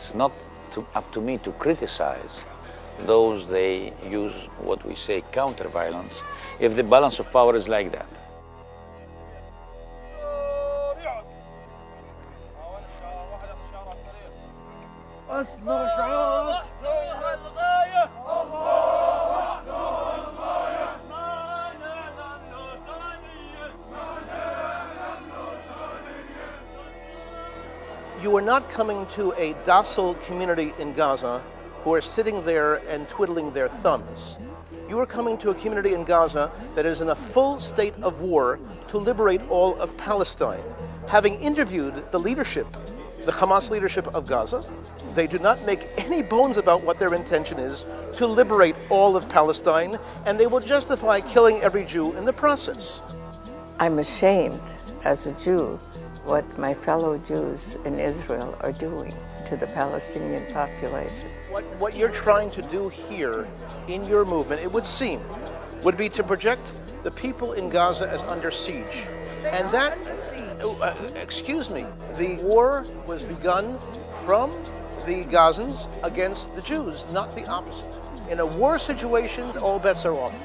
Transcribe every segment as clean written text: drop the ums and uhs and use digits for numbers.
it's not up to me to criticize those they use what we say counter-violence if the balance of power is like that. You are not coming to a docile community in Gaza who are sitting there and twiddling their thumbs. You are coming to a community in Gaza that is in a full state of war to liberate all of Palestine. Having interviewed the leadership, the Hamas leadership of Gaza, they do not make any bones about what their intention is to liberate all of Palestine, and they will justify killing every Jew in the process. I'm ashamed as a Jew what my fellow Jews in Israel are doing to the Palestinian population. What you're trying to do here in your movement, it would seem, would be to project the people in Gaza as under siege. And that, excuse me, the war was begun from the Gazans against the Jews, not the opposite. In a war situation, all bets are off.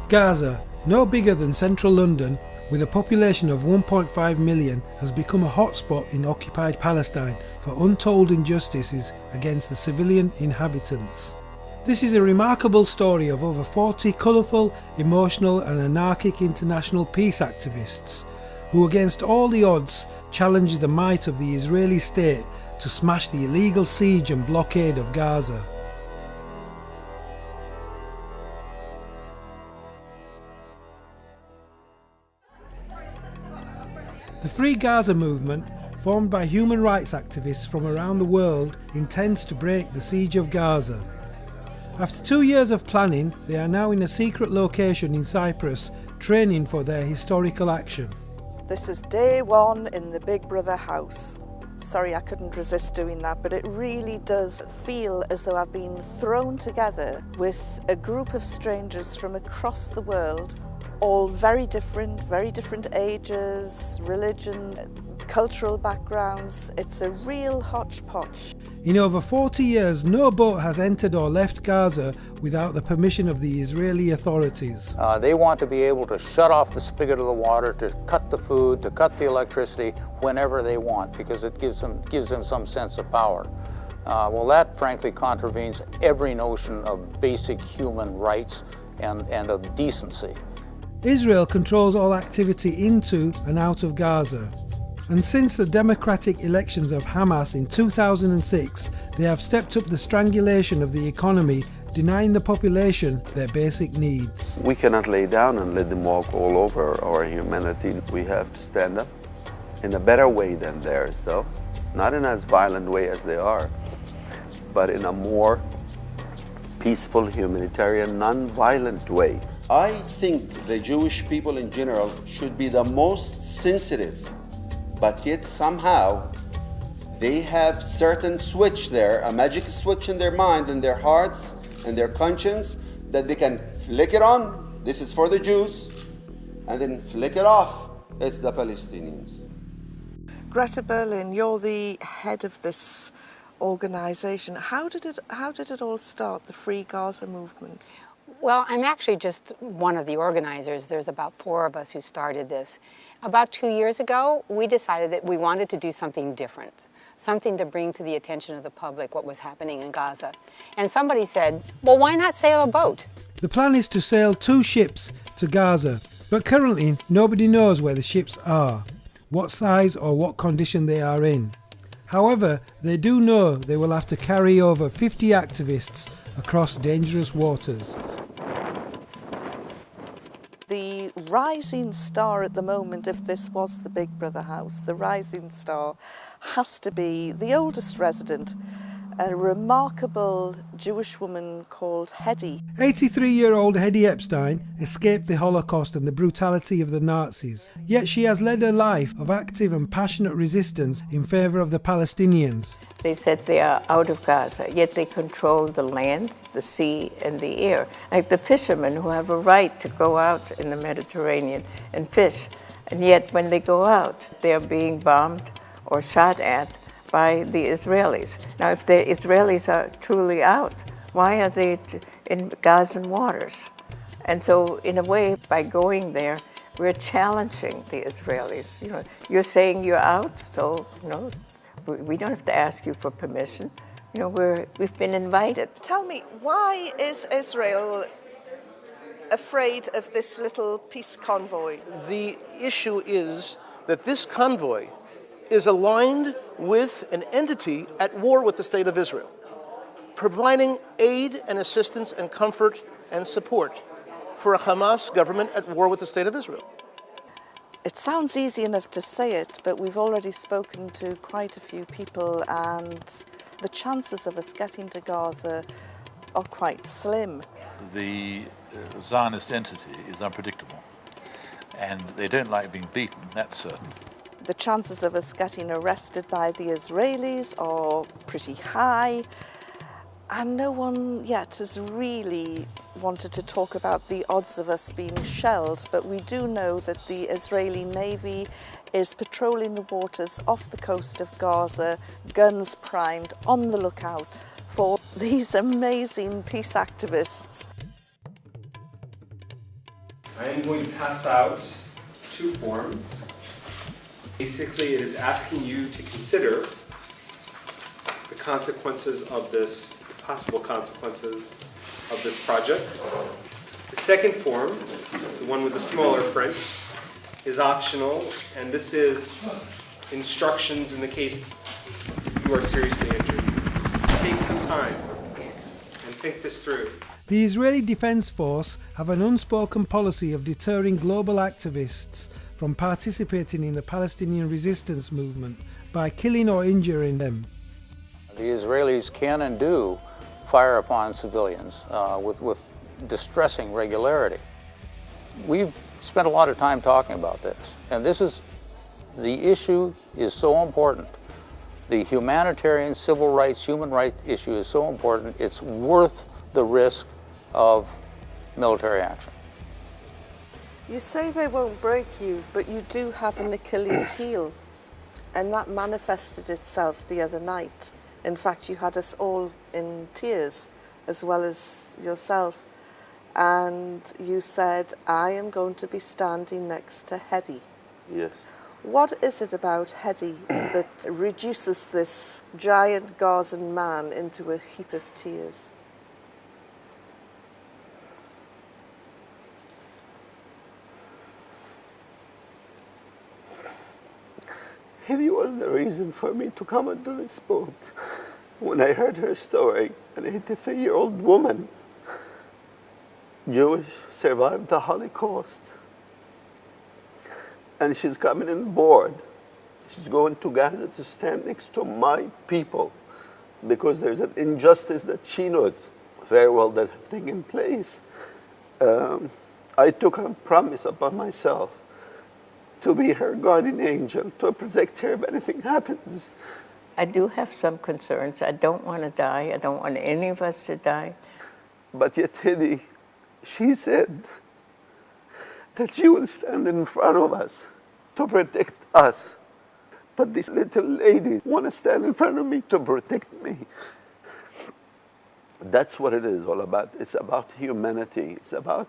Gaza, no bigger than central London, with a population of 1.5 million, has become a hotspot in occupied Palestine for untold injustices against the civilian inhabitants. This is a remarkable story of over 40 colourful, emotional and anarchic international peace activists who, against all the odds, challenged the might of the Israeli state to smash the illegal siege and blockade of Gaza. The Free Gaza movement, formed by human rights activists from around the world, intends to break the Siege of Gaza. After 2 years of planning, they are now in a secret location in Cyprus, training for their historical action. This is day one in the Big Brother house. Sorry, I couldn't resist doing that, but it really does feel as though I've been thrown together with a group of strangers from across the world, all very different ages, religion, cultural backgrounds. It's a real hodgepodge. In over 40 years, no boat has entered or left Gaza without the permission of the Israeli authorities. They want to be able to shut off the spigot of the water, to cut the food, to cut the electricity whenever they want, because it gives them some sense of power. Well, that frankly contravenes every notion of basic human rights and of decency. Israel controls all activity into and out of Gaza. And since the democratic elections of Hamas in 2006, they have stepped up the strangulation of the economy, denying the population their basic needs. We cannot lay down and let them walk all over our humanity. We have to stand up in a better way than theirs, though. Not in as violent way as they are, but in a more peaceful, humanitarian, non-violent way. I think the Jewish people in general should be the most sensitive, but yet somehow they have certain switch there, a magic switch in their mind and their hearts and their conscience that they can flick it on, this is for the Jews, and then flick it off, it's the Palestinians. Greta Berlin, you're the head of this organisation. How did it all start, the Free Gaza movement? Well, I'm actually just one of the organizers. There's about 4 of us who started this. About 2 years ago, we decided that we wanted to do something different, something to bring to the attention of the public what was happening in Gaza. And somebody said, well, why not sail a boat? The plan is to sail 2 ships to Gaza, but currently nobody knows where the ships are, what size or what condition they are in. However, they do know they will have to carry over 50 activists across dangerous waters. The rising star at the moment, if this was the Big Brother house, the rising star has to be the oldest resident, a remarkable Jewish woman called Hedy. 83-year-old Hedy Epstein escaped the Holocaust and the brutality of the Nazis, yet she has led a life of active and passionate resistance in favour of the Palestinians. They said they are out of Gaza, yet they control the land, the sea, and the air. Like the fishermen who have a right to go out in the Mediterranean and fish, and yet when they go out, they're being bombed or shot at by the Israelis. Now, if the Israelis are truly out, why are they in Gazan waters? And so, in a way, by going there, we're challenging the Israelis. You know, you're saying you're out, so we don't have to ask you for permission. You know, we've been invited. Tell me, why is Israel afraid of this little peace convoy? The issue is that this convoy is aligned with an entity at war with the state of Israel, providing aid and assistance and comfort and support for a Hamas government at war with the state of Israel. It sounds easy enough to say it, but we've already spoken to quite a few people, and the chances of us getting to Gaza are quite slim. The Zionist entity is unpredictable, and they don't like being beaten, that's certain. The chances of us getting arrested by the Israelis are pretty high, and no one yet has really wanted to talk about the odds of us being shelled, but we do know that the Israeli Navy is patrolling the waters off the coast of Gaza, guns primed, on the lookout for these amazing peace activists. I am going to pass out 2 forms. Basically, it is asking you to consider the consequences of this, the possible consequences of this project. The second form, the one with the smaller print, is optional, and this is instructions in the case you are seriously injured. Take some time and think this through. The Israeli Defense Force have an unspoken policy of deterring global activists from participating in the Palestinian resistance movement by killing or injuring them. The Israelis can and do fire upon civilians with distressing regularity. We've spent a lot of time talking about this, and the issue is so important. The humanitarian, civil rights, human rights issue is so important, it's worth the risk of military action. You say they won't break you, but you do have an Achilles heel, and that manifested itself the other night. In fact, you had us all in tears, as well as yourself, and you said, I am going to be standing next to Hedy. Yes. What is it about Hedy that reduces this giant Gazan man into a heap of tears? Hedy was the reason for me to come onto this boat. When I heard her story, an 83-year-old woman, Jewish, survived the Holocaust. And she's coming on board. She's going to Gaza to stand next to my people because there's an injustice that she knows very well that have taken place. I took a promise upon myself to be her guardian angel, to protect her if anything happens. I do have some concerns. I don't want to die. I don't want any of us to die. But yet, Hedy, she said that she will stand in front of us to protect us. But this little lady wants to stand in front of me to protect me. That's what it is all about. It's about humanity. It's about,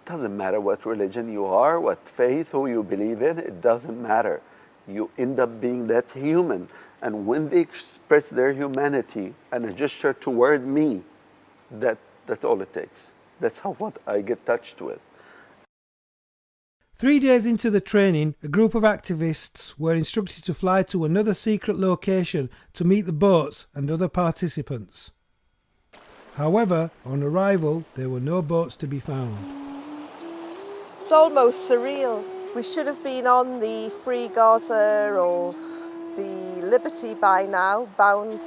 doesn't matter what religion you are, what faith, who you believe in, it doesn't matter. You end up being that human. And when they express their humanity and a gesture toward me, that's all it takes. That's what I get touched with. 3 days into the training, a group of activists were instructed to fly to another secret location to meet the boats and other participants. However, on arrival, there were no boats to be found. It's almost surreal. We should have been on the Free Gaza or the Liberty by now, bound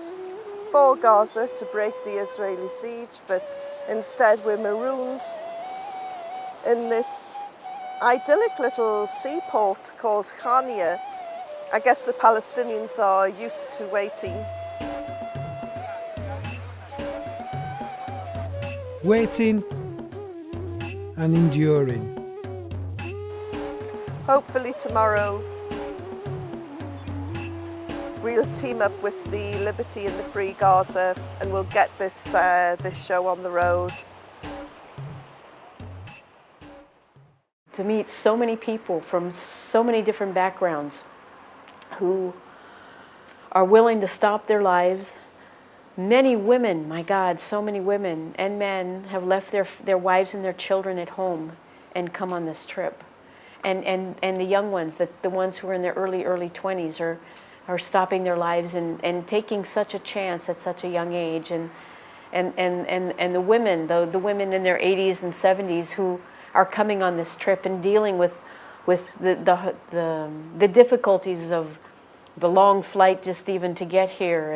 for Gaza to break the Israeli siege, but instead we're marooned in this idyllic little seaport called Chania. I guess the Palestinians are used to waiting. Waiting and enduring. Hopefully tomorrow we'll team up with the Liberty and the Free Gaza and we'll get this, this show on the road. To meet so many people from so many different backgrounds who are willing to stop their lives. Many women, my God, so many women and men have left their wives and their children at home and come on this trip. And the young ones, the ones who are in their early 20s are stopping their lives and taking such a chance at such a young age. And the women, the women in their 80s and 70s who are coming on this trip and dealing with the difficulties of the long flight just even to get here,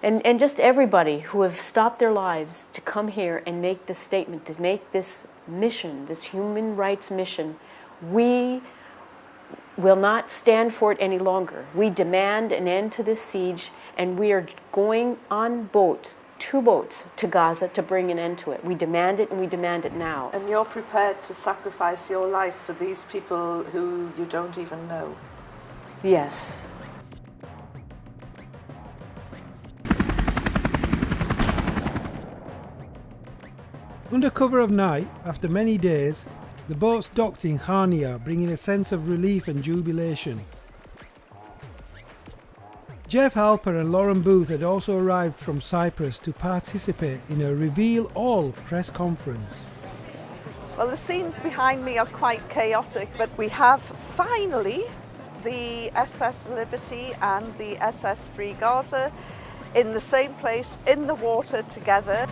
and just everybody who have stopped their lives to come here and make this statement, to make this mission, this human rights mission. We will not stand for it any longer. We demand an end to this siege, and we are going on boat, 2 boats, to Gaza to bring an end to it. We demand it, and we demand it now. And you're prepared to sacrifice your life for these people who you don't even know? Yes. Under cover of night, after many days, the boats docked in Chania, bringing a sense of relief and jubilation. Jeff Halper and Lauren Booth had also arrived from Cyprus to participate in a Reveal All press conference. Well, the scenes behind me are quite chaotic, but we have finally the SS Liberty and the SS Free Gaza in the same place, in the water together.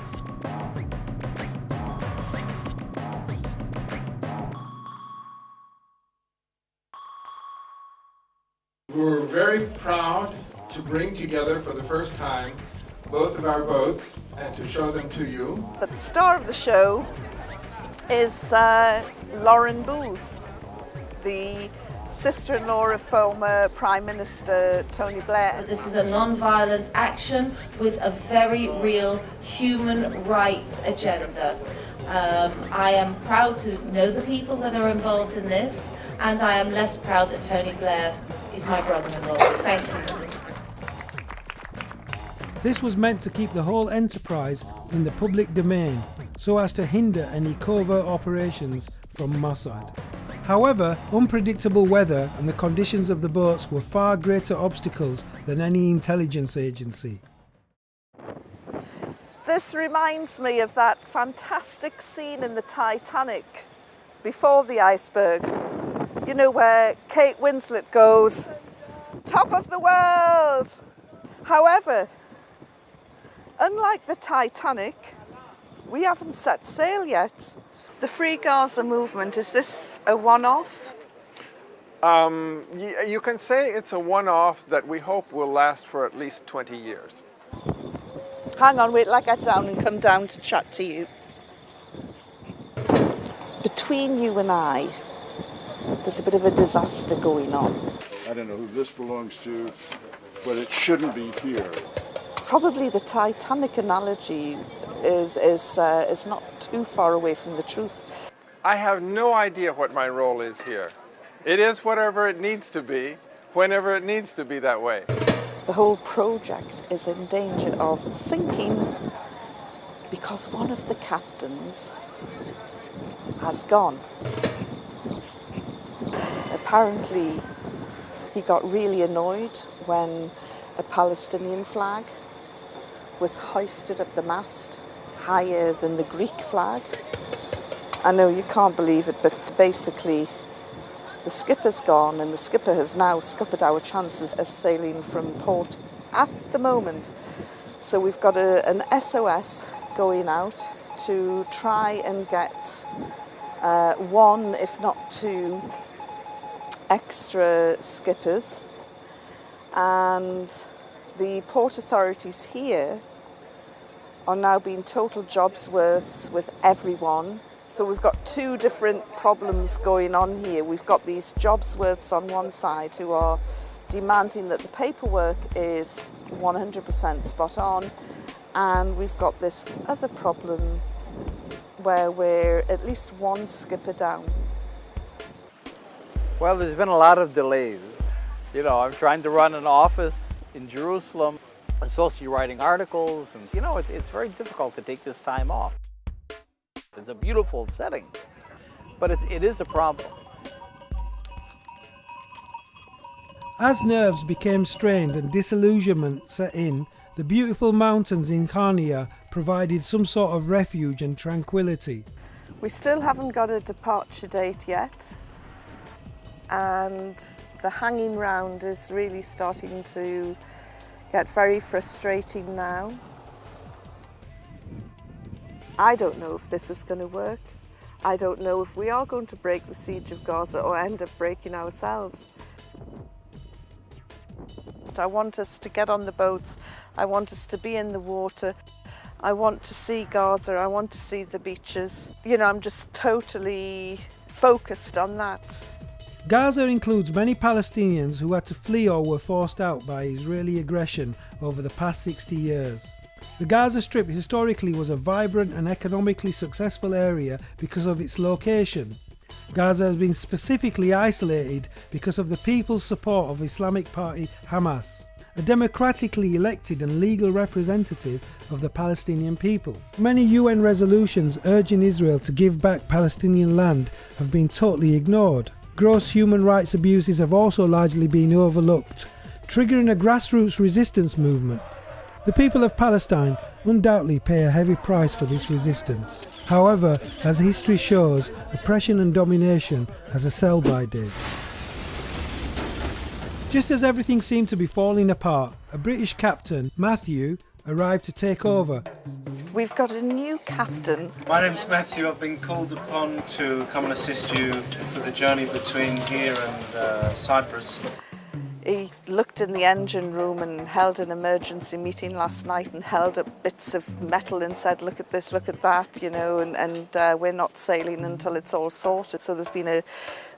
We're very proud to bring together for the first time both of our boats and to show them to you. But the star of the show is Lauren Booth, the sister-in-law of former Prime Minister Tony Blair. This is a non-violent action with a very real human rights agenda. I am proud to know the people that are involved in this, and I am less proud that Tony Blair is my brother-in-law. Thank you. This was meant to keep the whole enterprise in the public domain so as to hinder any covert operations from Mossad. However, unpredictable weather and the conditions of the boats were far greater obstacles than any intelligence agency. This reminds me of that fantastic scene in the Titanic before the iceberg. You know, where Kate Winslet goes, "Top of the world!" However, unlike the Titanic, we haven't set sail yet. The Free Gaza movement, is this a one-off? You can say it's a one-off that we hope will last for at least 20 years. Hang on, wait till I get down and come down to chat to you. Between you and I, there's a bit of a disaster going on. I don't know who this belongs to, but it shouldn't be here. Probably the Titanic analogy is not too far away from the truth. I have no idea what my role is here. It is whatever it needs to be, whenever it needs to be that way. The whole project is in danger of sinking because one of the captains has gone. Apparently, he got really annoyed when a Palestinian flag was hoisted up the mast higher than the Greek flag. I know you can't believe it, but basically the skipper's gone, and the skipper has now scuppered our chances of sailing from port at the moment. So we've got an SOS going out to try and get one, if not two, extra skippers. And the port authorities here are now being total jobs worths with everyone. So we've got two different problems going on here. We've got these jobs worths on one side who are demanding that the paperwork is 100% spot on, and we've got this other problem where we're at least one skipper down. Well, there's been a lot of delays. You know, I'm trying to run an office in Jerusalem. I'm supposed to be writing articles, and you know, it's very difficult to take this time off. It's a beautiful setting, but it is a problem. As nerves became strained and disillusionment set in, the beautiful mountains in Kharnia provided some sort of refuge and tranquility. We still haven't got a departure date yet, and the hanging round is really starting to get very frustrating now. I don't know if this is going to work. I don't know if we are going to break the Siege of Gaza or end up breaking ourselves. I want us to get on the boats. I want us to be in the water. I want to see Gaza. I want to see the beaches. You know, I'm just totally focused on that. Gaza includes many Palestinians who had to flee or were forced out by Israeli aggression over the past 60 years. The Gaza Strip historically was a vibrant and economically successful area because of its location. Gaza has been specifically isolated because of the people's support of Islamic Party Hamas, a democratically elected and legal representative of the Palestinian people. Many UN resolutions urging Israel to give back Palestinian land have been totally ignored. Gross human rights abuses have also largely been overlooked, triggering a grassroots resistance movement. The people of Palestine undoubtedly pay a heavy price for this resistance. However, as history shows, oppression and domination has a sell-by date. Just as everything seemed to be falling apart, a British captain, Matthew, arrived to take over. We've got a new captain. My name's Matthew. I've been called upon to come and assist you for the journey between here and Cyprus. He looked in the engine room and held an emergency meeting last night and held up bits of metal and said, look at this, look at that, you know, and we're not sailing until it's all sorted. So there's been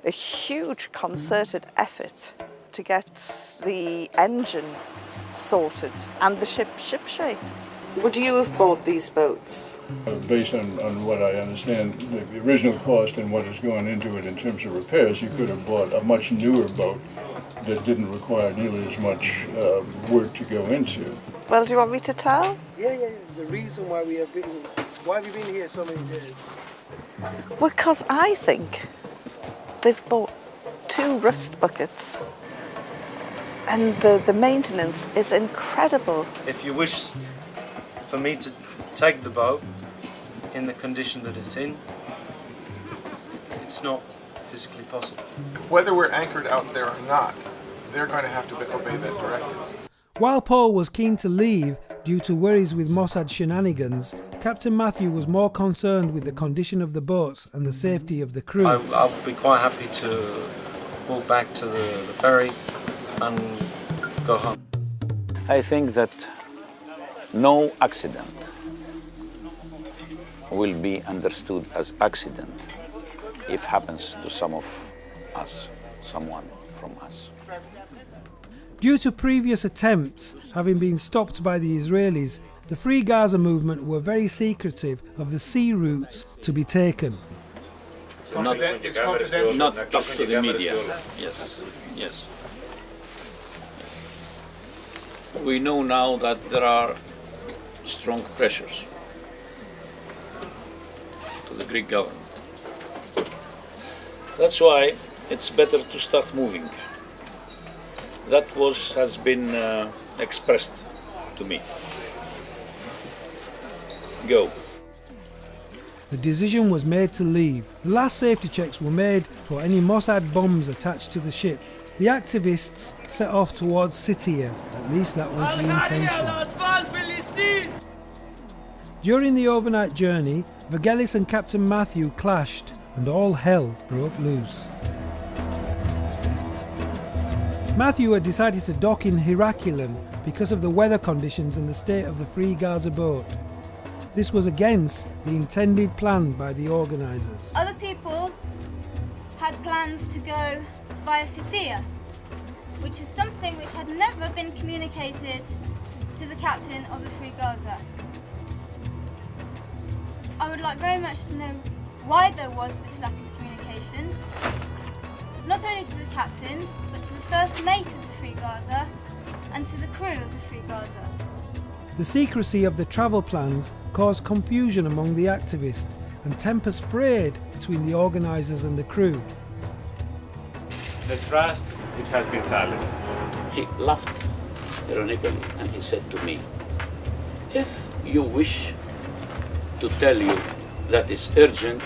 a huge concerted effort to get the engine sorted and the ship shape. Would you have bought these boats? Based on what I understand, the original cost and what has gone into it in terms of repairs, you could have bought a much newer boat that didn't require nearly as much work to go into. Well, do you want me to tell? Yeah. The reason why have you been here so many days? Because I think they've bought 2 rust buckets. And the maintenance is incredible. If you wish for me to take the boat in the condition that it's in, it's not physically possible. Whether we're anchored out there or not, they're going to have to obey that directive. While Paul was keen to leave due to worries with Mossad shenanigans, Captain Matthew was more concerned with the condition of the boats and the safety of the crew. I'll be quite happy to walk back to the ferry and go home. I think that no accident will be understood as accident if happens to some of us, someone from us. Due to previous attempts having been stopped by the Israelis, the Free Gaza movement were very secretive of the sea routes to be taken. It's confidential. Not talk to the media. Yes. We know now that there are strong pressures to the Greek government. That's why it's better to start moving. That has been expressed to me. Go. The decision was made to leave. The last safety checks were made for any Mossad bombs attached to the ship. The activists set off towards Sitige. At least that was the intention. During the overnight journey, Vangelis and Captain Matthew clashed and all hell broke loose. Matthew had decided to dock in Heraclion because of the weather conditions and the state of the Free Gaza boat. This was against the intended plan by the organisers. Other people had plans to go via Scythia, which is something which had never been communicated to the captain of the Free Gaza. I would like very much to know why there was this lack of communication, not only to the captain, but to the first mate of the Free Gaza and to the crew of the Free Gaza. The secrecy of the travel plans caused confusion among the activists and tempers frayed between the organisers and the crew. The trust, it has been silenced. He laughed ironically and he said to me, if you wish to tell you that it's urgent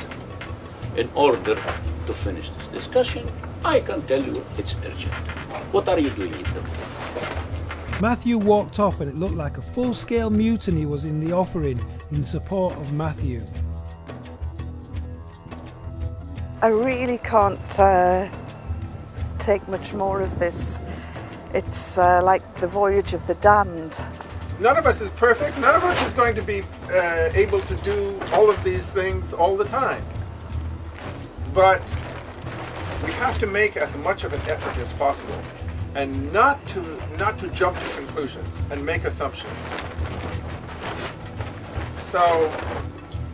in order to finish this discussion, I can tell you it's urgent. What are you doing in the place? Matthew walked off and it looked like a full-scale mutiny was in the offering in support of Matthew. I really can't take much more of this. It's like the voyage of the damned. None of us is perfect. None of us is going to be able to do all of these things all the time. But we have to make as much of an effort as possible and not to jump to conclusions and make assumptions. So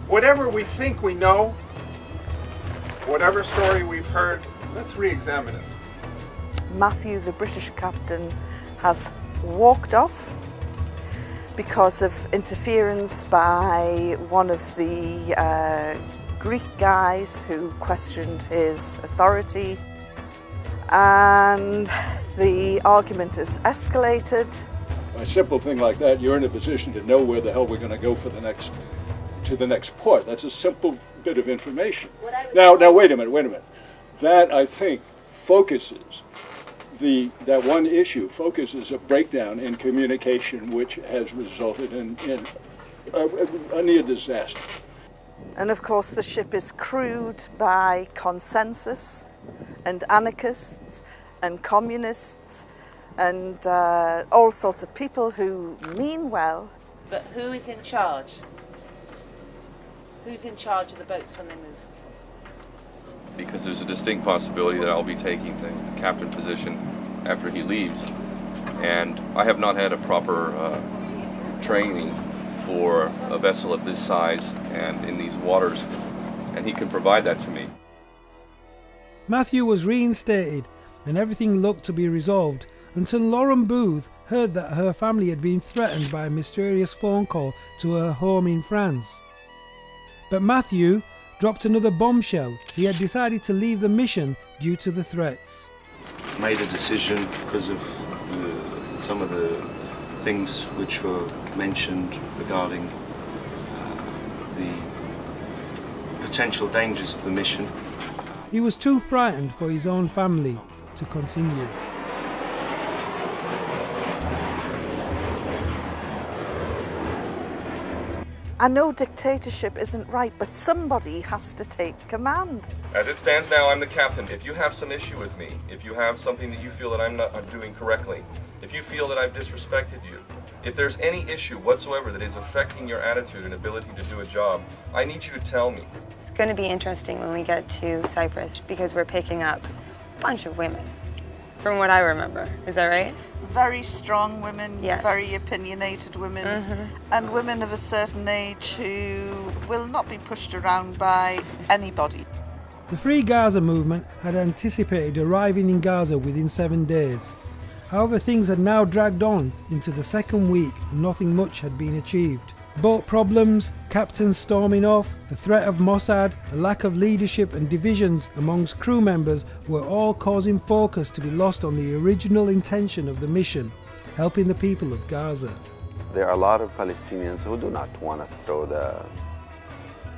whatever we think we know, whatever story we've heard, let's re-examine it. Matthew, the British captain, has walked off because of interference by one of the Greek guys who questioned his authority, and the argument has escalated. A simple thing like that, you're in a position to know where the hell we're going to go for the next port. That's a simple bit of information. Now wait a minute. That, I think, focuses that one issue focuses a breakdown in communication which has resulted in a near disaster. And of course the ship is crewed by consensus and anarchists and communists and all sorts of people who mean well. But who is in charge? Who's in charge of the boats when they move? Because there's a distinct possibility that I'll be taking the captain position after he leaves, and I have not had a proper training for a vessel of this size and in these waters, and he can provide that to me. Matthew was reinstated and everything looked to be resolved until Lauren Booth heard that her family had been threatened by a mysterious phone call to her home in France. But Matthew dropped another bombshell. He had decided to leave the mission due to the threats. Made a decision because of some of the things which were mentioned regarding the potential dangers of the mission. He was too frightened for his own family to continue. I know dictatorship isn't right, but somebody has to take command. As it stands now, I'm the captain. If you have some issue with me, if you have something that you feel that I'm not doing correctly, if you feel that I've disrespected you, if there's any issue whatsoever that is affecting your attitude and ability to do a job, I need you to tell me. It's going to be interesting when we get to Cyprus because we're picking up a bunch of women, from what I remember. Is that right? Very strong women, yes. Very opinionated women, and women of a certain age who will not be pushed around by anybody. The Free Gaza movement had anticipated arriving in Gaza within 7 days. However, things had now dragged on into the second week and nothing much had been achieved. Boat problems, captains storming off, the threat of Mossad, a lack of leadership and divisions amongst crew members were all causing focus to be lost on the original intention of the mission, helping the people of Gaza. There are a lot of Palestinians who do not want to throw the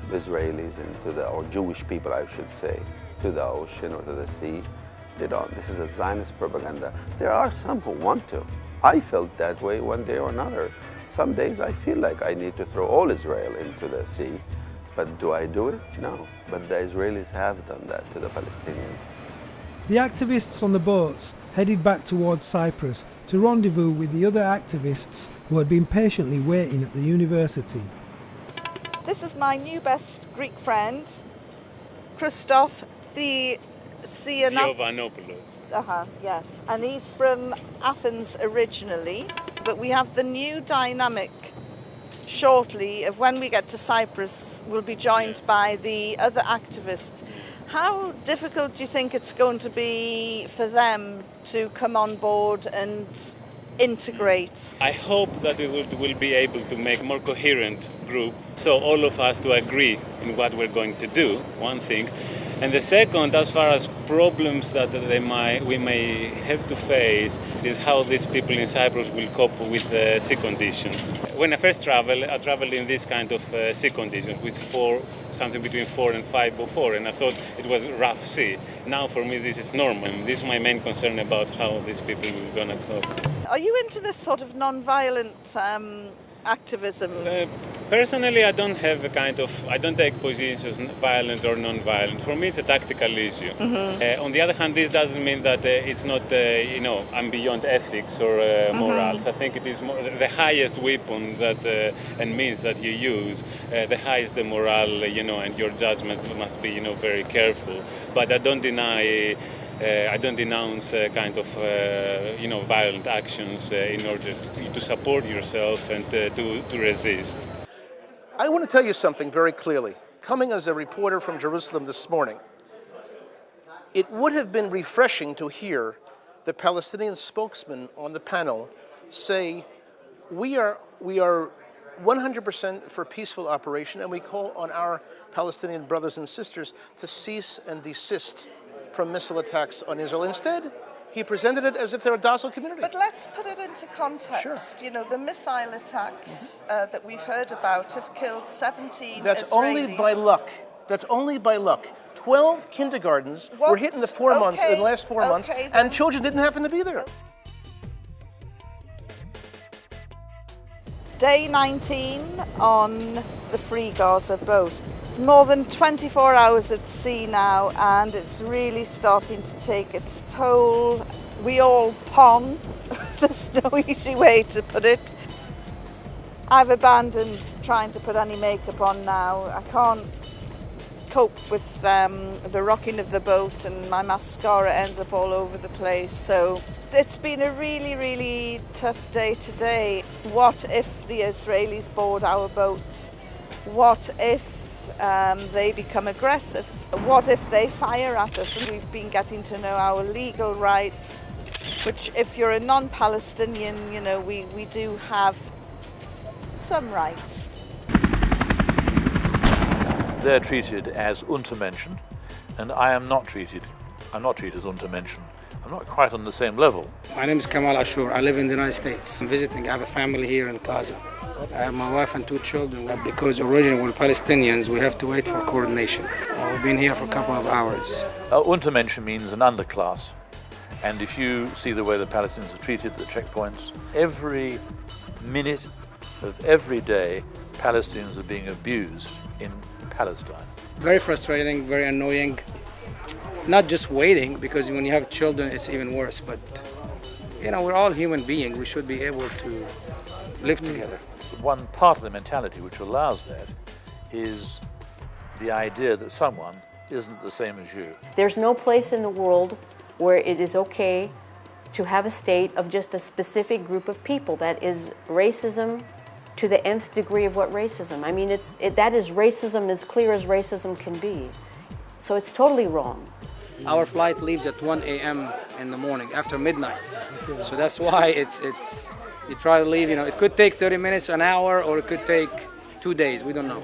Israelis into or Jewish people, I should say, to the ocean or to the sea. They don't. This is a Zionist propaganda. There are some who want to. I felt that way one day or another. some days I feel like I need to throw all Israel into the sea. But do I do it? No. But the Israelis have done that to the Palestinians. The activists on the boats headed back towards Cyprus to rendezvous with the other activists who had been patiently waiting at the university. This is my new best Greek friend, Christoph Giovanopoulos. Yes, and he's from Athens originally, but we have the new dynamic shortly of when we get to Cyprus, we'll be joined by the other activists. How difficult do you think it's going to be for them to come on board and integrate? I hope that we will be able to make a more coherent group, so all of us to agree in what we're going to do, one thing. And the second, as far as problems that we may have to face, is how these people in Cyprus will cope with sea conditions. When I first traveled, I traveled in this kind of sea conditions with something between 4 and 504, and I thought it was rough sea. Now for me this is normal. This is my main concern about how these people are going to cope. Are you into this sort of non-violent activism? Personally, I don't have I don't take positions violent or non-violent. For me, it's a tactical issue. On the other hand, this doesn't mean that it's not, I'm beyond ethics or morals. I think it is the highest weapon that and means that you use, the highest the morale, and your judgment must be, very careful. But I don't deny. I don't denounce violent actions in order to support yourself and to resist. I want to tell you something very clearly. Coming as a reporter from Jerusalem this morning, it would have been refreshing to hear the Palestinian spokesman on the panel say, we are 100% for peaceful operation, and we call on our Palestinian brothers and sisters to cease and desist from missile attacks on Israel. Instead, he presented it as if they're a docile community. But let's put it into context. Sure. The missile attacks that we've heard about have killed 17 That's Israelis. Only by luck. That's only by luck. 12 kindergartens were hit in the last 4 months, and children didn't happen to be there. Day 19 on the Free Gaza boat. More than 24 hours at sea now, and it's really starting to take its toll. We all pong. There's no easy way to put it. I've abandoned trying to put any makeup on now. I can't cope with the rocking of the boat, and my mascara ends up all over the place. So it's been a really, really tough day today. What if the Israelis board our boats? What if they become aggressive? What if they fire at us? And we've been getting to know our legal rights, which if you're a non-Palestinian, we do have some rights. They're treated as Untermenschen, and I'm not treated as Untermenschen. I'm not quite on the same level. My name is Kamal Ashur. I live in the United States. I'm visiting. I have a family here in Gaza. I have my wife and 2 children. Because originally we're Palestinians, we have to wait for coordination. We've been here for a couple of hours. Untermenschen means an underclass. And if you see the way the Palestinians are treated at the checkpoints, every minute of every day, Palestinians are being abused in Palestine. Very frustrating, very annoying. Not just waiting, because when you have children, it's even worse. But, we're all human beings. We should be able to live together. One part of the mentality which allows that is the idea that someone isn't the same as you. There's no place in the world where it is okay to have a state of just a specific group of people. That is racism to the nth degree of what racism. I mean, that is racism as clear as racism can be. So it's totally wrong. Our flight leaves at 1 a.m. in the morning, after midnight. So that's why you try to leave, it could take 30 minutes, an hour, or it could take 2 days, we don't know.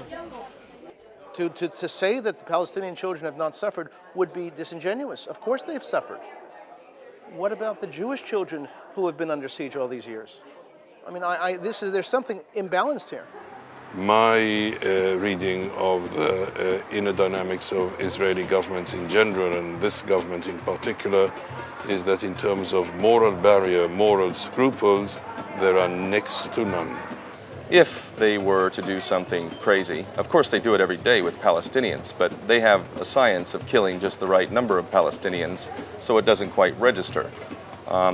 To say that the Palestinian children have not suffered would be disingenuous. Of course they've suffered. What about the Jewish children who have been under siege all these years? I mean, there's something imbalanced here. My reading of the inner dynamics of Israeli governments in general, and this government in particular, is that in terms of moral barrier, moral scruples, there are next to none. if they were to do something crazy. Of course, they do it every day with Palestinians, but they have a science of killing just the right number of Palestinians so it doesn't quite register.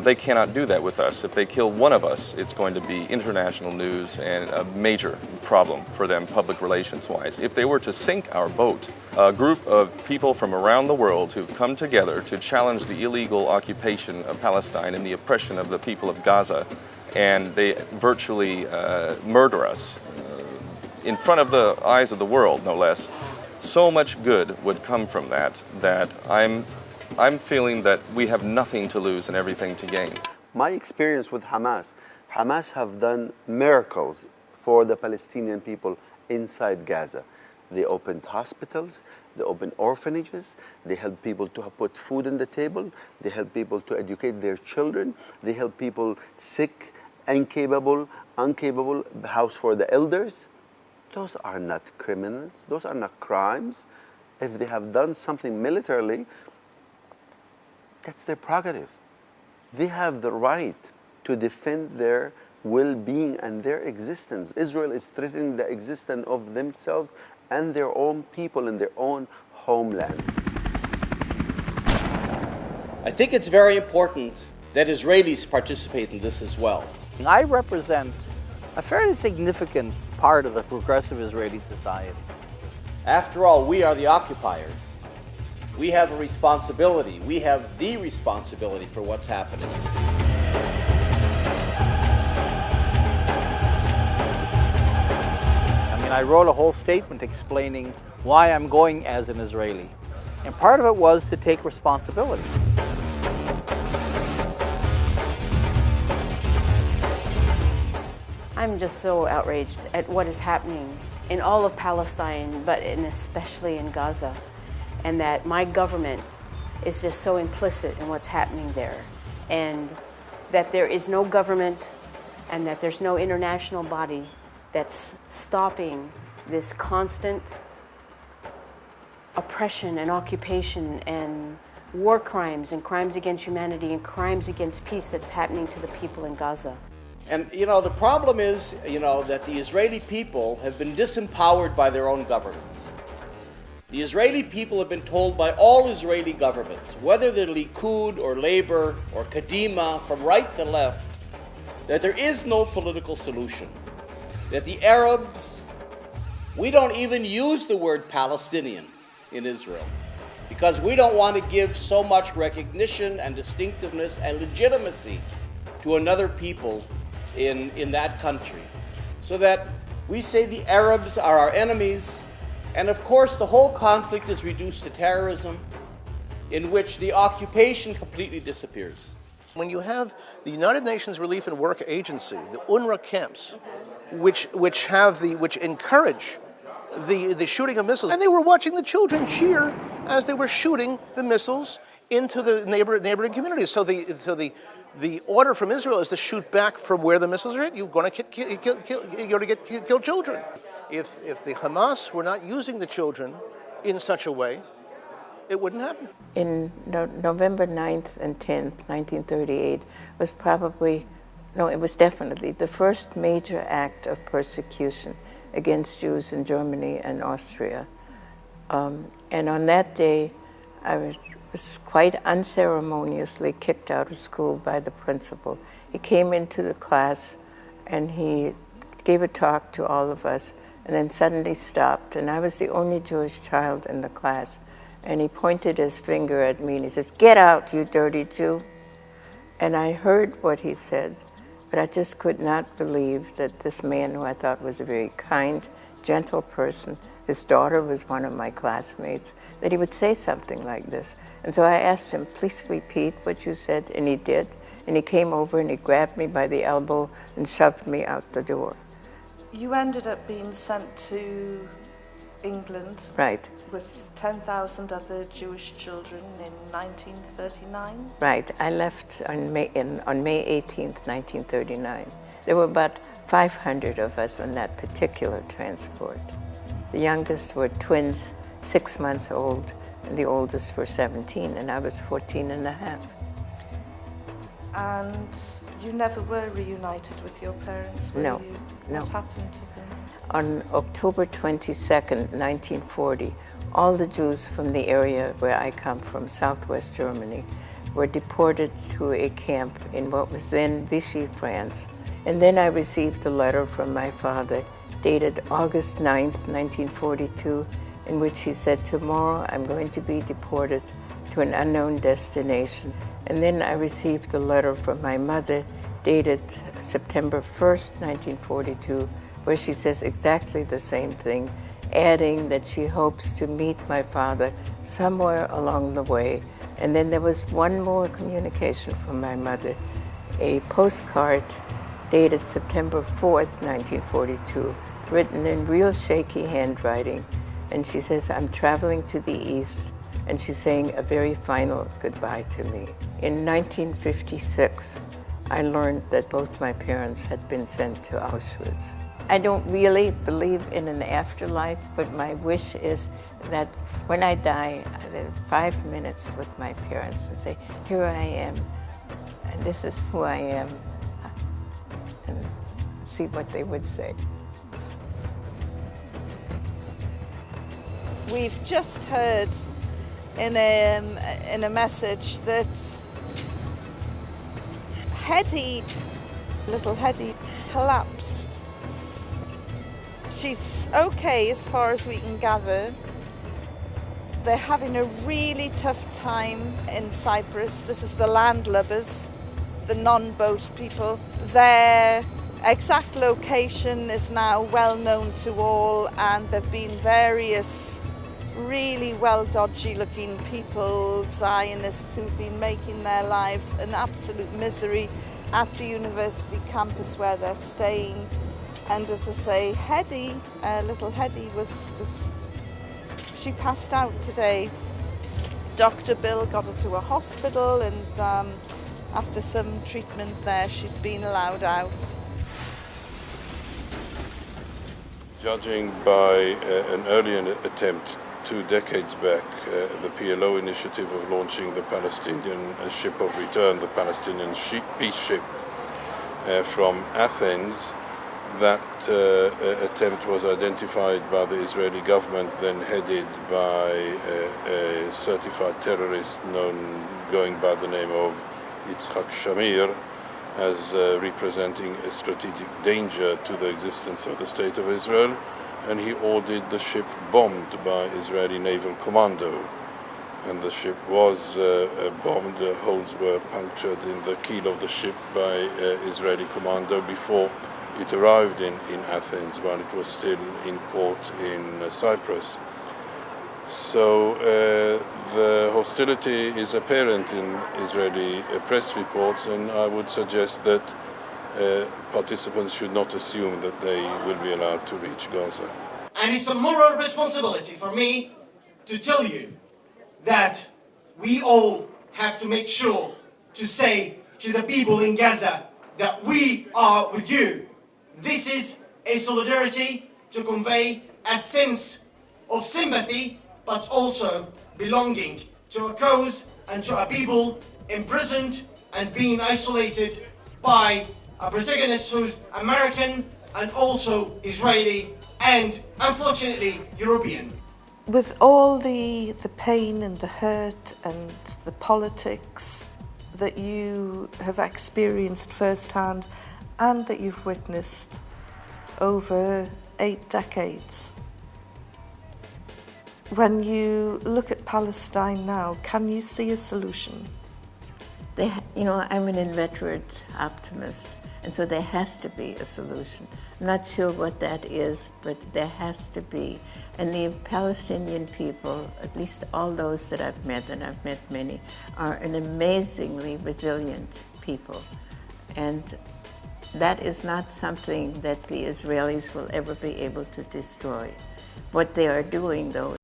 They cannot do that with us. If they kill one of us, it's going to be international news and a major problem for them public relations-wise. If they were to sink our boat, a group of people from around the world who've come together to challenge the illegal occupation of Palestine and the oppression of the people of Gaza, and they virtually murder us in front of the eyes of the world, no less, so much good would come from that, that I'm feeling that we have nothing to lose and everything to gain. My experience with Hamas have done miracles for the Palestinian people inside Gaza. They opened hospitals, they opened orphanages, they help people to put food on the table, they help people to educate their children, they help people sick, incapable, house for the elders. Those are not criminals, those are not crimes. If they have done something militarily, that's their prerogative. They have the right to defend their well-being and their existence. Israel is threatening the existence of themselves and their own people in their own homeland. I think it's very important that Israelis participate in this as well. I represent a fairly significant part of the progressive Israeli society. After all, we are the occupiers. We have a responsibility. We have the responsibility for what's happening. I mean, I wrote a whole statement explaining why I'm going as an Israeli. And part of it was to take responsibility. I'm just so outraged at what is happening in all of Palestine, but especially in Gaza. And that my government is just so implicit in what's happening there. And that there is no government and that there's no international body that's stopping this constant oppression and occupation and war crimes and crimes against humanity and crimes against peace that's happening to the people in Gaza. And, the problem is, that the Israeli people have been disempowered by their own governments. The Israeli people have been told by all Israeli governments, whether they're Likud or Labor or Kadima, from right to left, that there is no political solution. That the Arabs, we don't even use the word Palestinian in Israel because we don't want to give so much recognition and distinctiveness and legitimacy to another people in that country. So that we say the Arabs are our enemies. And of course, the whole conflict is reduced to terrorism, in which the occupation completely disappears. When you have the United Nations Relief and Work Agency, the UNRWA camps, which encourage the shooting of missiles, and they were watching the children cheer as they were shooting the missiles into the neighboring communities. So the order from Israel is to shoot back from where the missiles are hit. You're going to kill children. If the Hamas were not using the children in such a way, it wouldn't happen. In November 9th and 10th, 1938, was it was definitely the first major act of persecution against Jews in Germany and Austria. And on that day, I was quite unceremoniously kicked out of school by the principal. He came into the class and he gave a talk to all of us, and then suddenly stopped, and I was the only Jewish child in the class. And he pointed his finger at me and he says, "Get out, you dirty Jew." And I heard what he said, but I just could not believe that this man, who I thought was a very kind, gentle person, his daughter was one of my classmates, that he would say something like this. And so I asked him, "Please repeat what you said," and he did. And he came over and he grabbed me by the elbow and shoved me out the door. You ended up being sent to England, right, with 10,000 other Jewish children in 1939? Right. I left on May 18th, 1939. There were about 500 of us on that particular transport. The youngest were twins, 6 months old, and the oldest were 17, and I was 14 and a half. And You never were reunited with your parents, were No, you? no. What happened to them? On October 22nd, 1940, all the Jews from the area where I come from, southwest Germany, were deported to a camp in what was then Vichy, France. And then I received a letter from my father dated August 9th, 1942, in which he said, tomorrow I'm going to be deported to an unknown destination. And then I received a letter from my mother dated September 1st, 1942, where she says exactly the same thing, adding that she hopes to meet my father somewhere along the way. And then there was one more communication from my mother, a postcard dated September 4th, 1942, written in real shaky handwriting. And she says, I'm traveling to the east, and she's saying a very final goodbye to me. In 1956, I learned that both my parents had been sent to Auschwitz. I don't really believe in an afterlife, but my wish is that when I die, I live 5 minutes with my parents and say, here I am, and this is who I am, and see what they would say. We've just heard in a message that little Hedy, collapsed. She's okay as far as we can gather. They're having a really tough time in Cyprus. This is the landlubbers, the non-boat people. Their exact location is now well known to all, and there have been various really well dodgy looking people, Zionists, who've been making their lives an absolute misery at the university campus where they're staying. And as I say, Hedy, little Hedy, she passed out today. Dr. Bill got her to a hospital, and after some treatment there, she's been allowed out. Judging by an earlier attempt 2 decades back, the PLO initiative of launching the Palestinian ship of return, the Palestinian peace ship from Athens, that attempt was identified by the Israeli government, then headed by a certified terrorist going by the name of Yitzhak Shamir, as representing a strategic danger to the existence of the State of Israel, and he ordered the ship bombed by Israeli naval commando. And the ship was bombed, the holes were punctured in the keel of the ship by Israeli commando before it arrived in Athens, while it was still in port in Cyprus. So the hostility is apparent in Israeli press reports, and I would suggest that participants should not assume that they will be allowed to reach Gaza. And it's a moral responsibility for me to tell you that we all have to make sure to say to the people in Gaza that we are with you. This is a solidarity to convey a sense of sympathy, but also belonging to a cause and to a people imprisoned and being isolated by a protagonist who's American and also Israeli and, unfortunately, European. With all the pain and the hurt and the politics that you have experienced firsthand and that you've witnessed over 8 decades, when you look at Palestine now, can you see a solution? I'm an inveterate optimist, and so there has to be a solution. I'm not sure what that is, but there has to be. And the Palestinian people, at least all those that I've met, and I've met many, are an amazingly resilient people. And that is not something that the Israelis will ever be able to destroy. What they are doing, though,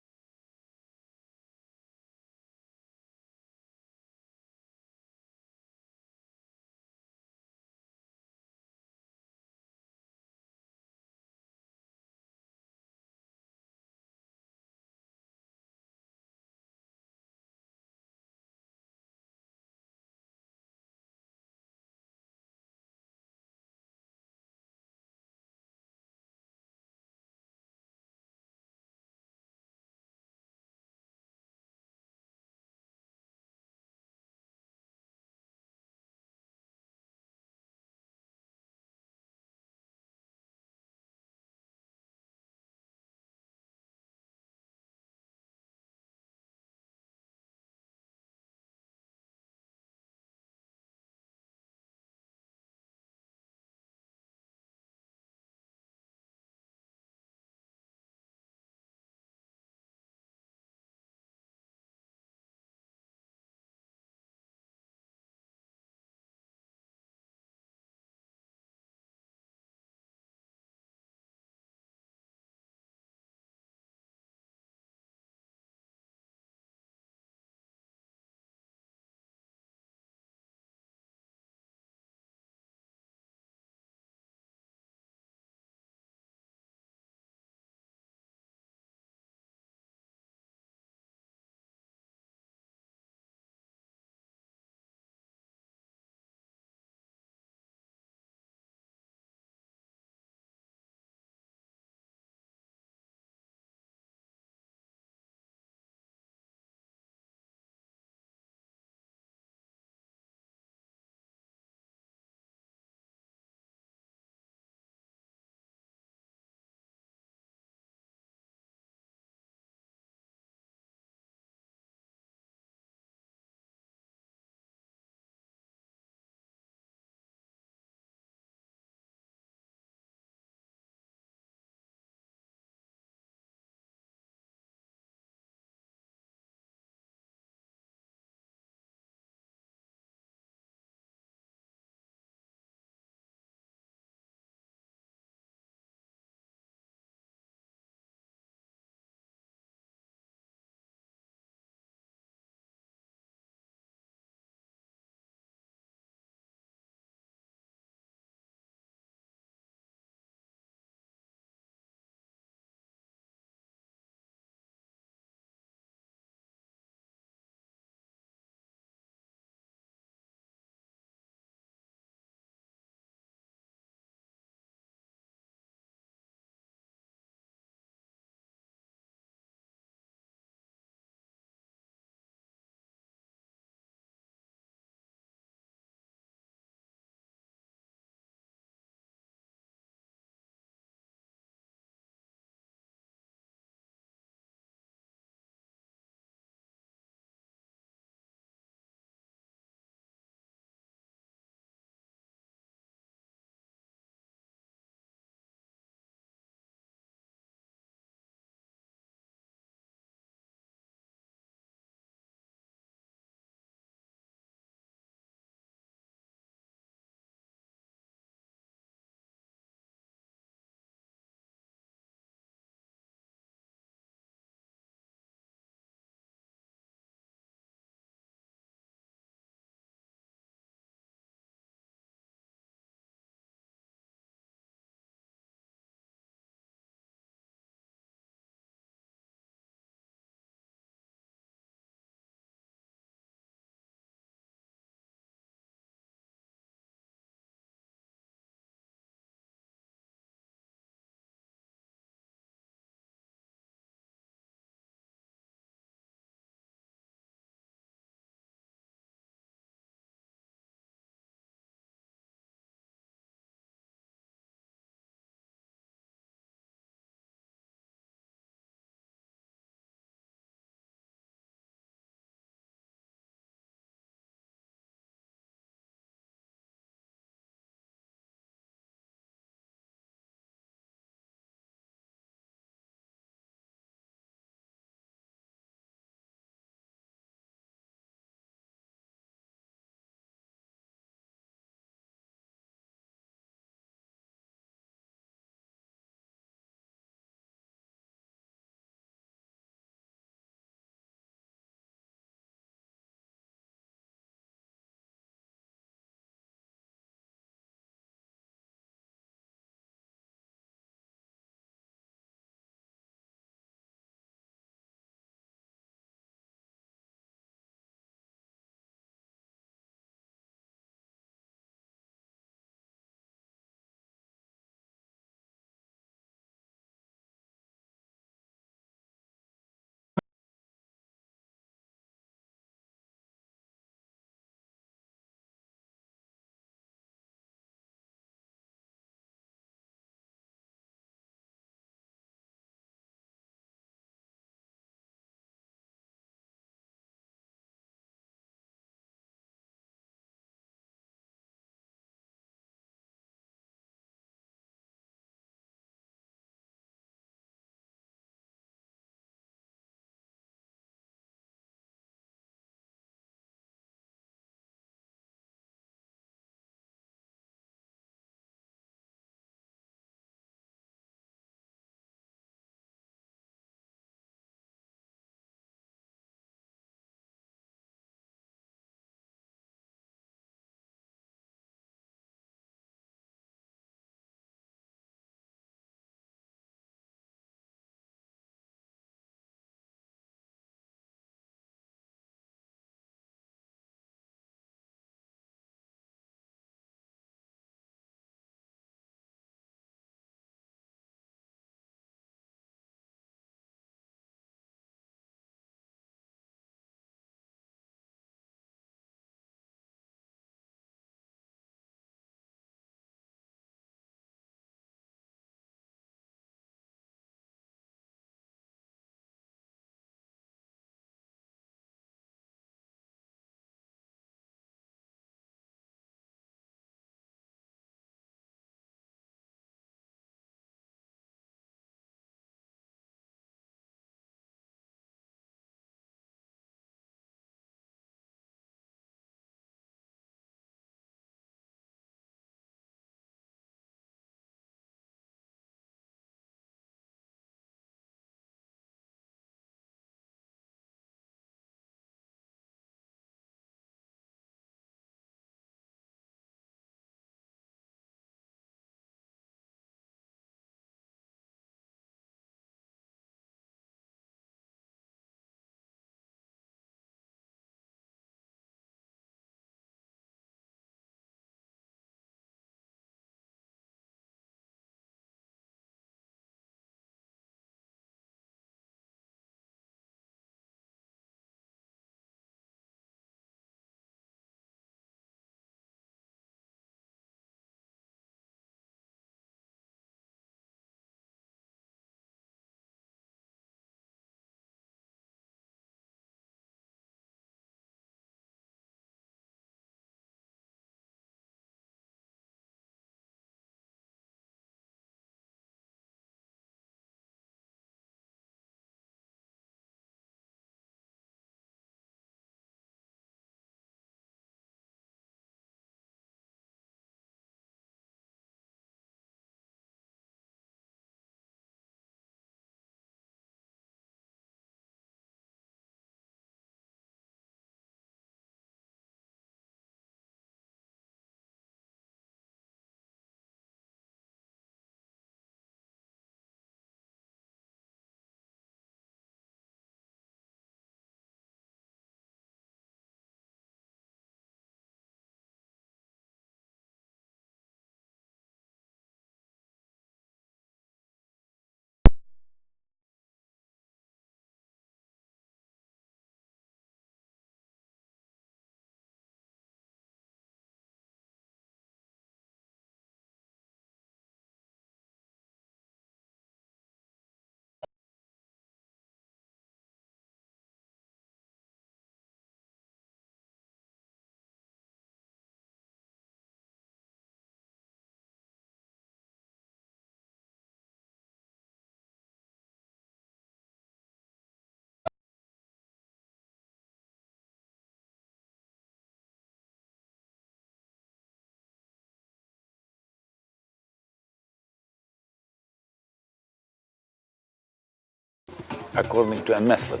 according to a method.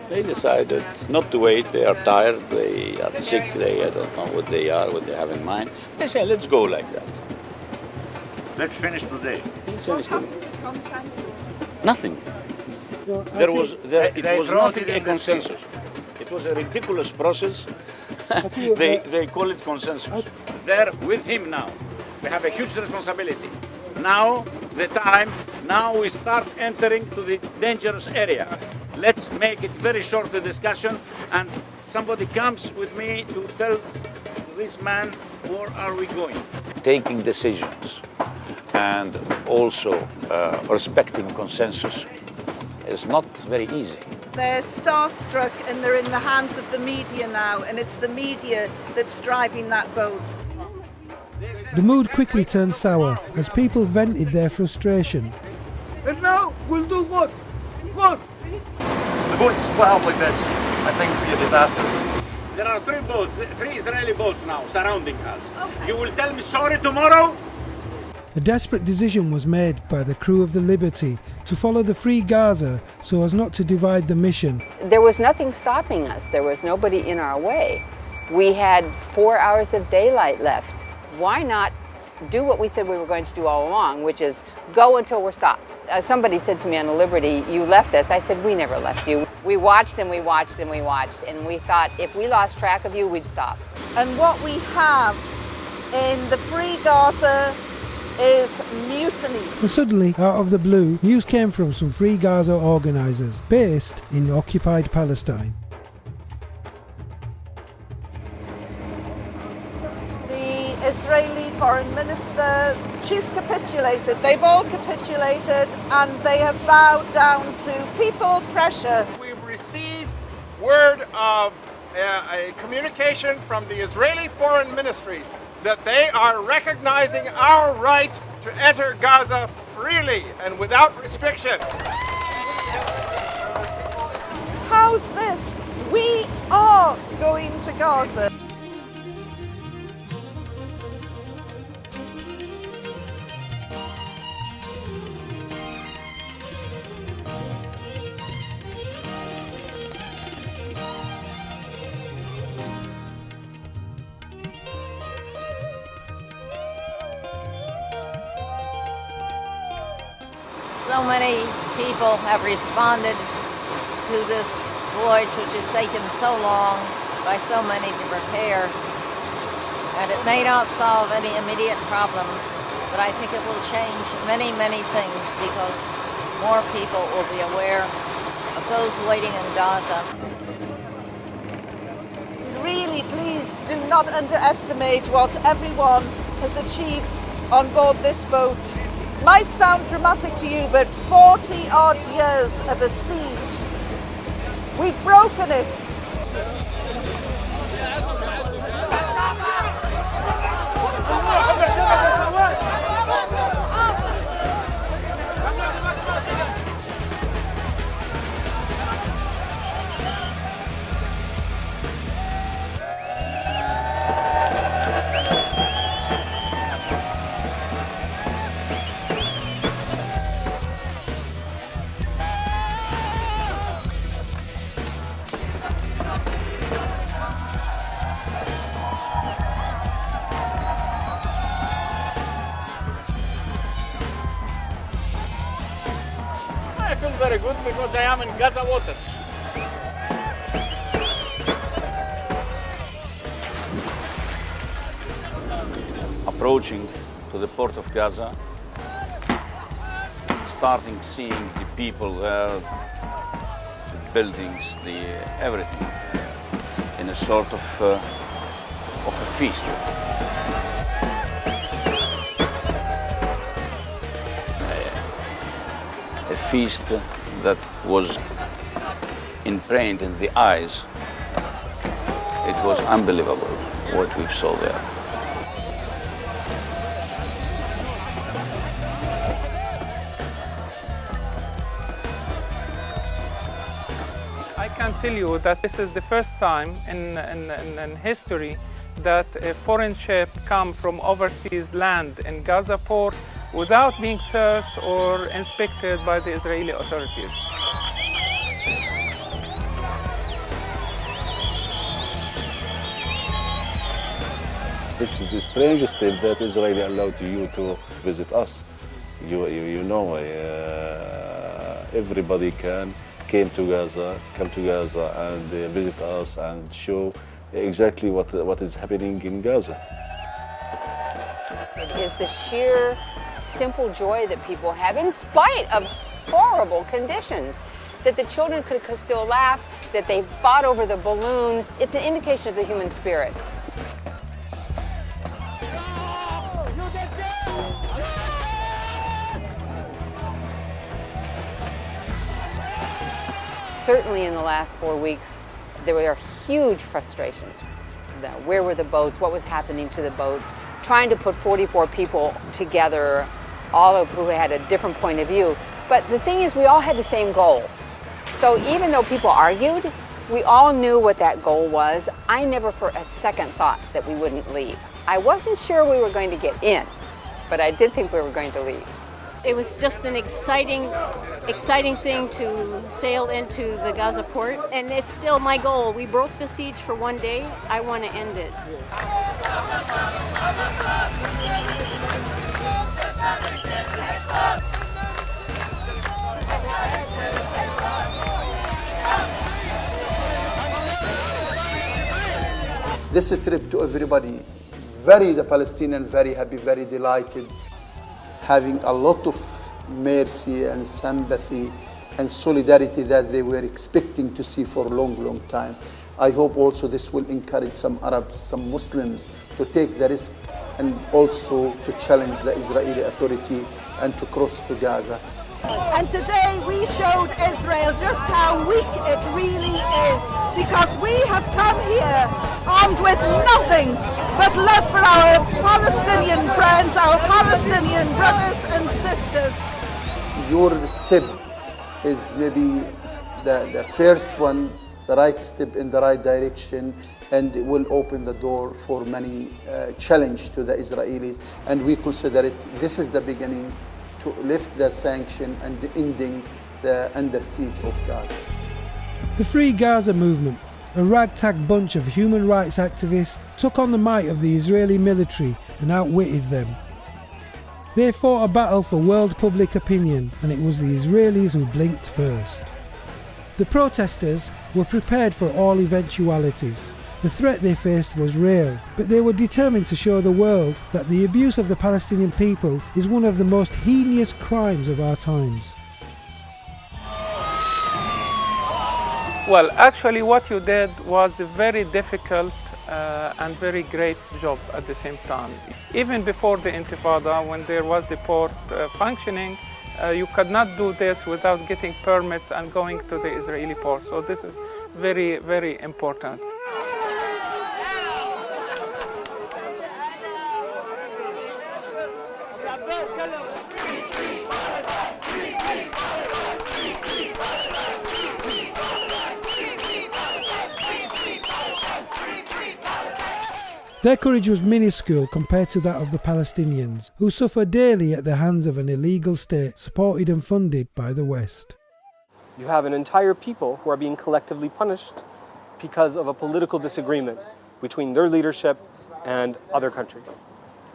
They decided not to wait. They are tired, they are sick, I don't know what they are, what they have in mind. They say, let's go like that. Let's finish today. Let's finish today. Consensus. Nothing. It was nothing a consensus. It was a ridiculous process. they call it consensus. They're with him now. We have a huge responsibility. Now, the time, now we start entering to the dangerous area. Let's make it very short, the discussion, and somebody comes with me to tell this man, where are we going? Taking decisions and also respecting consensus is not very easy. They're starstruck and they're in the hands of the media now, and it's the media that's driving that boat. The mood quickly turned sour as people vented their frustration. And now we'll do what? What? The boats split up like this, I think it would be a disaster. There are three Israeli boats now surrounding us. Okay. You will tell me sorry tomorrow? A desperate decision was made by the crew of the Liberty to follow the Free Gaza so as not to divide the mission. There was nothing stopping us. There was nobody in our way. We had 4 hours of daylight left. Why not do what we said we were going to do all along, which is go until we're stopped? Somebody said to me on the Liberty, you left us. I said, we never left you. We watched and we watched and we watched, and we thought if we lost track of you, we'd stop. And what we have in the Free Gaza is mutiny. And suddenly, out of the blue, news came from some Free Gaza organisers based in occupied Palestine. The Israeli foreign minister, she's capitulated. They've all capitulated and they have bowed down to people pressure. We've received word of a communication from the Israeli Foreign Ministry that they are recognizing our right to enter Gaza freely and without restriction. How's this? We are going to Gaza. So many people have responded to this voyage, which has taken so long by so many to prepare. And it may not solve any immediate problem, but I think it will change many, many things because more people will be aware of those waiting in Gaza. Really, please do not underestimate what everyone has achieved on board this boat. Might sound dramatic to you, but 40 odd years of a siege. We've broken it. I feel very good because I am in Gaza waters. Approaching to the port of Gaza, starting seeing the people there, the buildings, everything, in a sort of a feast. A feast that was imprinted in the eyes. It was unbelievable what we saw there. I can tell you that this is the first time in history that a foreign ship come from overseas land in Gaza port without being searched or inspected by the Israeli authorities. This is the strangest thing that Israel allowed you to visit us. You know, everybody come to Gaza and visit us and show exactly what is happening in Gaza. It is the sheer, simple joy that people have in spite of horrible conditions. That the children could still laugh, that they fought over the balloons. It's an indication of the human spirit. Certainly in the last 4 weeks, there were huge frustrations. Where were the boats? What was happening to the boats? Trying to put 44 people together, all of who had a different point of view. But the thing is, we all had the same goal. So even though people argued, we all knew what that goal was. I never for a second thought that we wouldn't leave. I wasn't sure we were going to get in, but I did think we were going to leave. It was just an exciting thing to sail into the Gaza port, and it's still my goal. We broke the siege for one day. I want to end it. This trip to everybody, the Palestinian, very happy, very delighted, having a lot of mercy and sympathy and solidarity that they were expecting to see for a long time. I hope also this will encourage some Arabs, some Muslims to take the risk and also to challenge the Israeli authority and to cross to Gaza. And today we showed Israel just how weak it really is, because we have come here armed with nothing but love for our Palestinian friends, our Palestinian brothers and sisters. Your step is maybe the first one, the right step in the right direction, and it will open the door for many challenge to the Israelis. And we consider this is the beginning to lift the sanction and ending the under siege of Gaza. The Free Gaza Movement, a ragtag bunch of human rights activists, took on the might of the Israeli military and outwitted them. They fought a battle for world public opinion, and it was the Israelis who blinked first. The protesters were prepared for all eventualities. The threat they faced was real, but they were determined to show the world that the abuse of the Palestinian people is one of the most heinous crimes of our times. Well, actually what you did was a very difficult and very great job at the same time. Even before the Intifada, when there was the port functioning, you could not do this without getting permits and going to the Israeli port. So this is very, very important. Their courage was minuscule compared to that of the Palestinians, who suffer daily at the hands of an illegal state supported and funded by the West. You have an entire people who are being collectively punished because of a political disagreement between their leadership and other countries,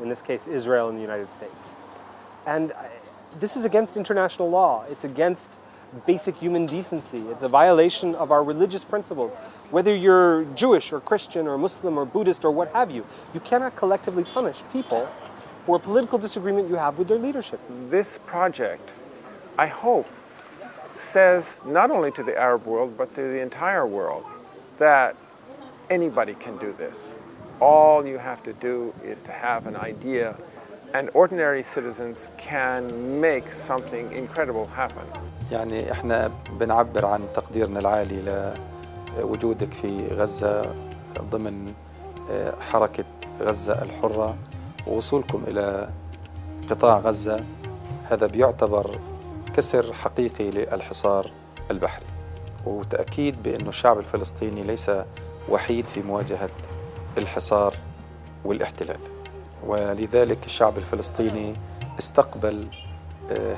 in this case Israel and the United States. And this is against international law. It's against basic human decency. It's a violation of our religious principles. Whether you're Jewish or Christian or Muslim or Buddhist or what have you, you cannot collectively punish people for a political disagreement you have with their leadership. This project, I hope, says not only to the Arab world but to the entire world that anybody can do this. All you have to do is to have an idea, and ordinary citizens can make something incredible happen. يعني احنا بنعبر عن تقديرنا العالي لوجودك في غزة ضمن حركة غزة الحرة، ووصولكم إلى قطاع غزة هذا بيعتبر كسر حقيقي للحصار البحري، وتأكيد بأن الشعب الفلسطيني ليس وحيد في مواجهة الحصار والاحتلال، ولذلك الشعب الفلسطيني استقبل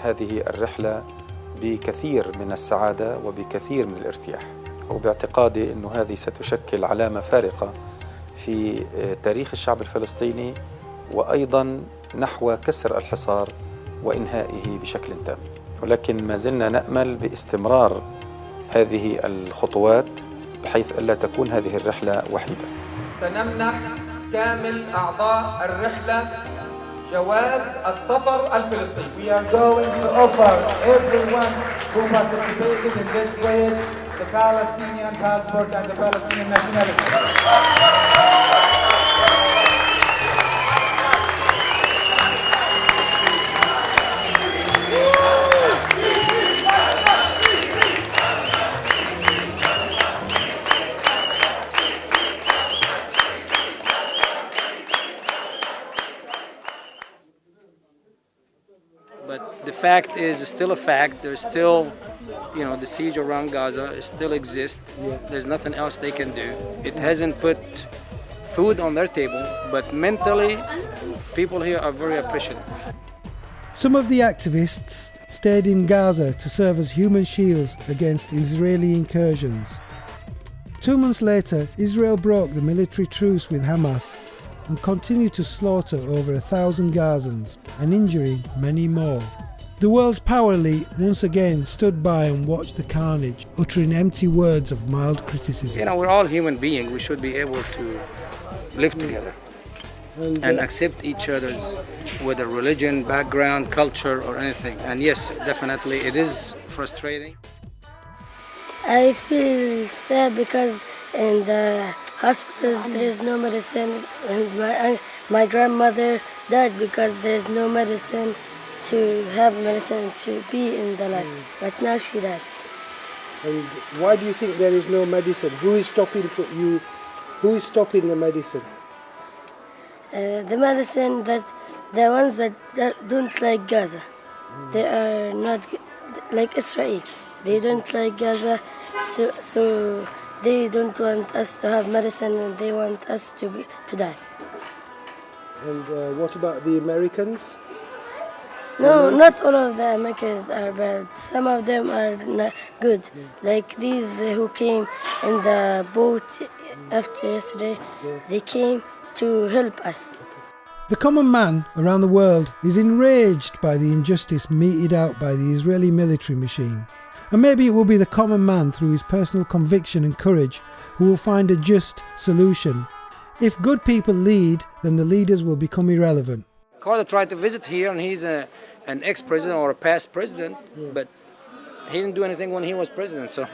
هذه الرحلة بكثير من السعادة وبكثير من الارتياح، وباعتقادي أنه هذه ستشكل علامة فارقة في تاريخ الشعب الفلسطيني، وأيضا نحو كسر الحصار وإنهائه بشكل تام. ولكن ما زلنا نأمل باستمرار هذه الخطوات بحيث ألا تكون هذه الرحلة وحيدة. سنمنح كامل أعضاء الرحلة جواز السفر الفلسطيني. We are going to offer everyone who participated in this voyage the Palestinian passport and the Palestinian nationality. But the fact is still a fact. There's still, the siege around Gaza still exists. There's nothing else they can do. It hasn't put food on their table, but mentally, people here are very appreciative. Some of the activists stayed in Gaza to serve as human shields against Israeli incursions. 2 months later, Israel broke the military truce with Hamas and continued to slaughter over 1,000 Gazans and injuring many more. The world's power elite once again stood by and watched the carnage, uttering empty words of mild criticism. We're all human beings. We should be able to live together and accept each other's, whether religion, background, culture, or anything. And yes, definitely it is frustrating. I feel sad because in the hospitals there is no medicine, and my grandmother died because there is no medicine to have medicine to be in the life, but now she died. And why do you think there is no medicine? Who is stopping you? Who is stopping the medicine? The medicine that the ones that don't like Gaza, they are not like Israel. They don't like Gaza, so they don't want us to have medicine, and they want us to die. And what about the Americans? No, not all of the Americans are bad. Some of them are not good. Like these who came in the boat after yesterday, they came to help us. The common man around the world is enraged by the injustice meted out by the Israeli military machine. And maybe it will be the common man, through his personal conviction and courage, who will find a just solution. If good people lead, then the leaders will become irrelevant. Carter tried to visit here, and he's an ex-president or a past president, but he didn't do anything when he was president, so...